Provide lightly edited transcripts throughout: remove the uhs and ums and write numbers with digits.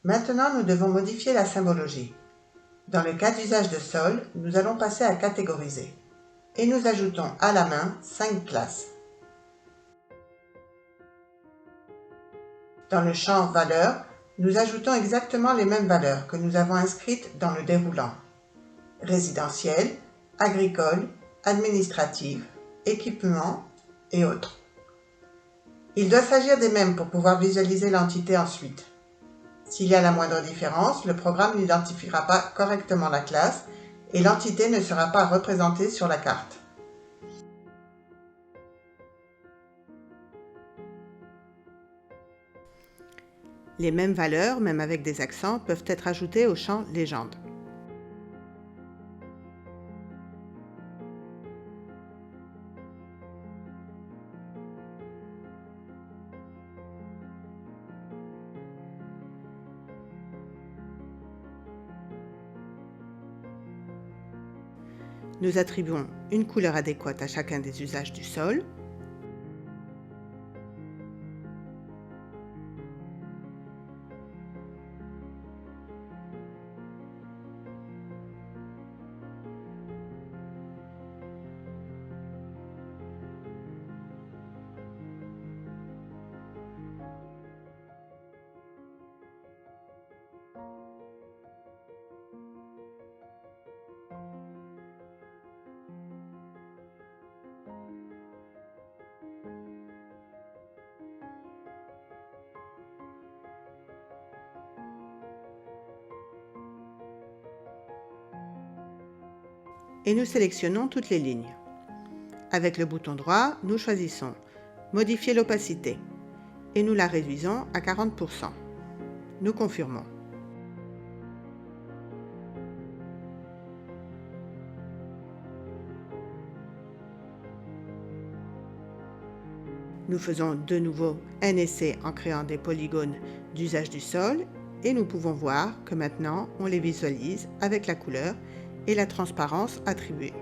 Maintenant, nous devons modifier la symbologie. Dans le cas d'usage de sol, nous allons passer à catégoriser. Et nous ajoutons à la main 5 classes. Dans le champ valeurs, nous ajoutons exactement les mêmes valeurs que nous avons inscrites dans le déroulant. Résidentiel, agricole, administratif, équipement et autres. Il doit s'agir des mêmes pour pouvoir visualiser l'entité ensuite. S'il y a la moindre différence, le programme n'identifiera pas correctement la classe et l'entité ne sera pas représentée sur la carte. Les mêmes valeurs, même avec des accents, peuvent être ajoutées au champ légende. Nous attribuons une couleur adéquate à chacun des usages du sol. Et nous sélectionnons toutes les lignes. Avec le bouton droit, nous choisissons « Modifier l'opacité » et nous la réduisons à 40%. Nous confirmons. Nous faisons de nouveau un essai en créant des polygones d'usage du sol et nous pouvons voir que maintenant on les visualise avec la couleur et la transparence attribuée.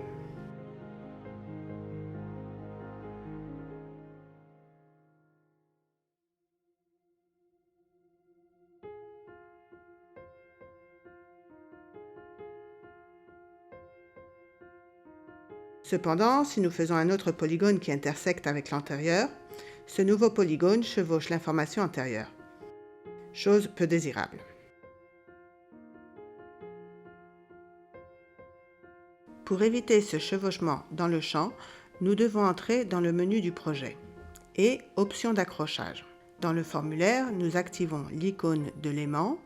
Cependant, si nous faisons un autre polygone qui intersecte avec l'antérieur, ce nouveau polygone chevauche l'information antérieure. Chose peu désirable. Pour éviter ce chevauchement dans le champ, nous devons entrer dans le menu du projet et Options d'accrochage. Dans le formulaire, nous activons l'icône de l'aimant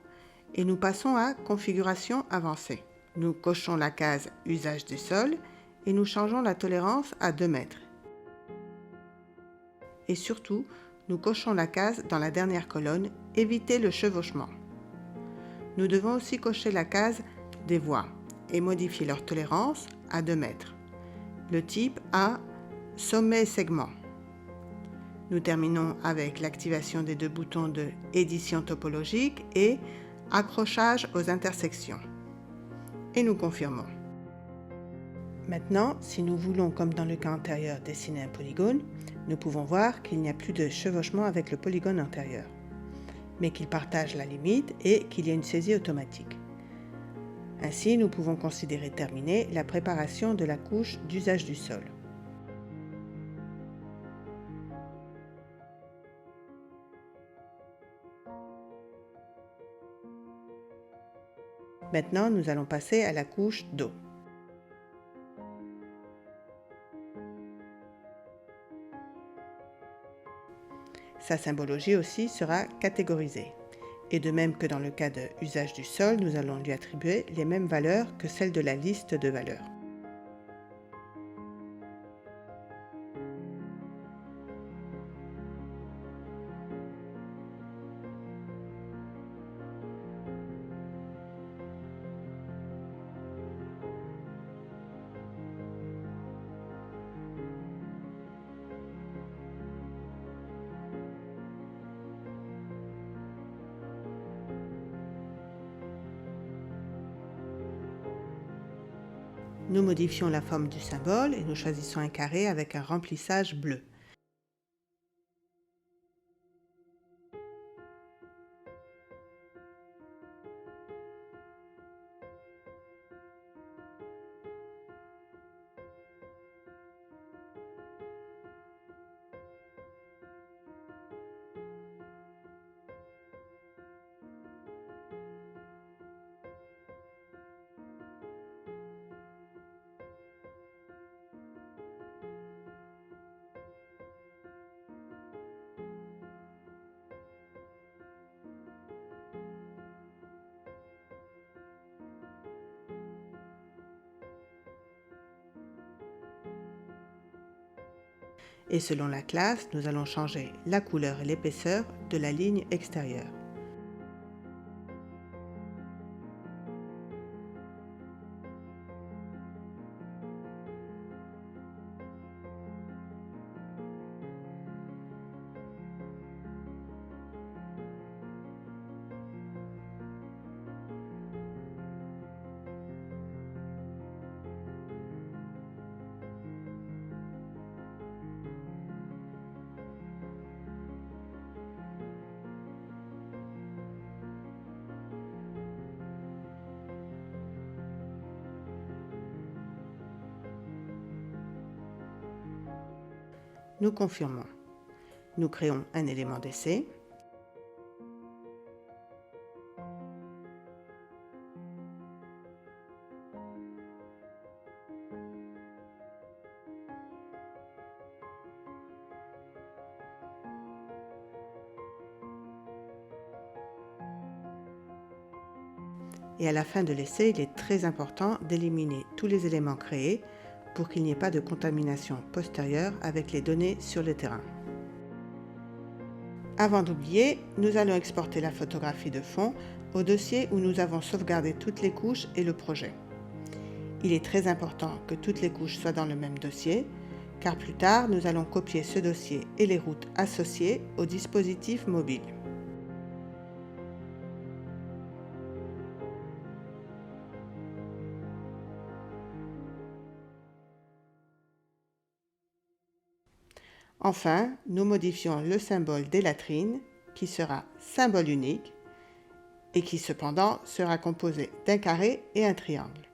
et nous passons à Configuration avancée. Nous cochons la case Usage du sol et nous changeons la tolérance à 2 mètres. Et surtout, nous cochons la case dans la dernière colonne Éviter le chevauchement. Nous devons aussi cocher la case des voies et modifier leur tolérance à 2 mètres. Le type à sommet segment. Nous terminons avec l'activation des 2 boutons de édition topologique et accrochage aux intersections. Et nous confirmons. Maintenant, si nous voulons, comme dans le cas antérieur, dessiner un polygone, nous pouvons voir qu'il n'y a plus de chevauchement avec le polygone antérieur, mais qu'il partage la limite et qu'il y a une saisie automatique. Ainsi, nous pouvons considérer terminée la préparation de la couche d'usage du sol. Maintenant, nous allons passer à la couche d'eau. Sa symbologie aussi sera catégorisée. Et de même que dans le cas de usage du sol, nous allons lui attribuer les mêmes valeurs que celles de la liste de valeurs. Nous modifions la forme du symbole et nous choisissons un carré avec un remplissage bleu. Et selon la classe, nous allons changer la couleur et l'épaisseur de la ligne extérieure. Nous confirmons. Nous créons un élément d'essai. Et à la fin de l'essai, il est très important d'éliminer tous les éléments créés pour qu'il n'y ait pas de contamination postérieure avec les données sur le terrain. Avant d'oublier, nous allons exporter la photographie de fond au dossier où nous avons sauvegardé toutes les couches et le projet. Il est très important que toutes les couches soient dans le même dossier, car plus tard, nous allons copier ce dossier et les routes associées au dispositif mobile. Enfin, nous modifions le symbole des latrines, qui sera symbole unique et qui cependant sera composé d'un carré et un triangle.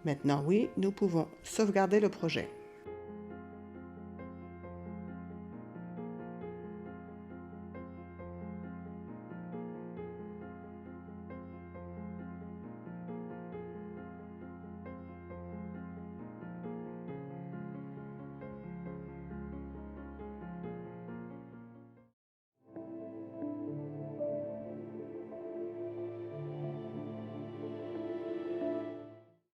Maintenant oui, nous pouvons sauvegarder le projet.